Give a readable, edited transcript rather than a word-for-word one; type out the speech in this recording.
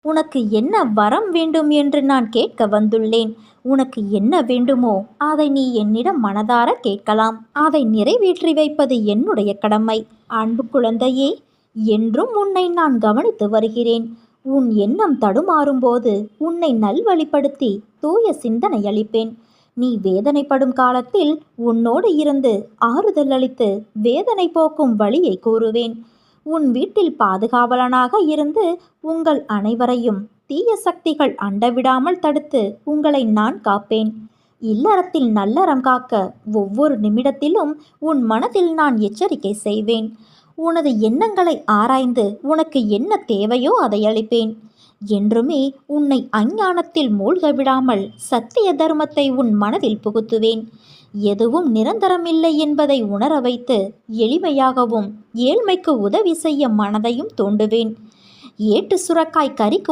உனக்கு என்ன வரம் வேண்டும் என்று நான் கேட்க வந்துள்ளேன். உனக்கு என்ன வேண்டுமோ அதை நீ என்னிடம் மனதார கேட்கலாம். அதை நிறைவேற்றி வைப்பது என்னுடைய கடமை. அன்பு குழந்தையே, என்றும் உன்னை நான் கவனித்து வருகிறேன். உன் எண்ணம் தடுமாறும்போது உன்னை நல்வழிப்படுத்தி தூய சிந்தனை அளிப்பேன். நீ வேதனைப்படும் காலத்தில் உன்னோடு இருந்து ஆறுதல் அளித்து வேதனை போக்கும் வழியை கூறுவேன். உன் வீட்டில் பாதுகாவலனாக இருந்து உங்கள் அனைவரையும் தீய சக்திகள் அண்டவிடாமல் தடுத்து உங்களை நான் காப்பேன். இல்லறத்தில் நல்லறம் காக்க ஒவ்வொரு நிமிடத்திலும் உன் மனதில் நான் எச்சரிக்கை செய்வேன். உனது எண்ணங்களை ஆராய்ந்து உனக்கு என்ன தேவையோ அதை அளிப்பேன். என்றுமே உன்னை அஞ்ஞானத்தில் மூழ்க விடாமல் சத்திய தர்மத்தை உன் மனதில் புகுத்துவேன். எதுவும் நிரந்தரமில்லை என்பதை உணர வைத்து எளிமையாகவும் ஏழ்மைக்கு உதவி செய்ய மனதையும் தூண்டுவேன். ஏட்டு சுரக்காய் கறிக்கு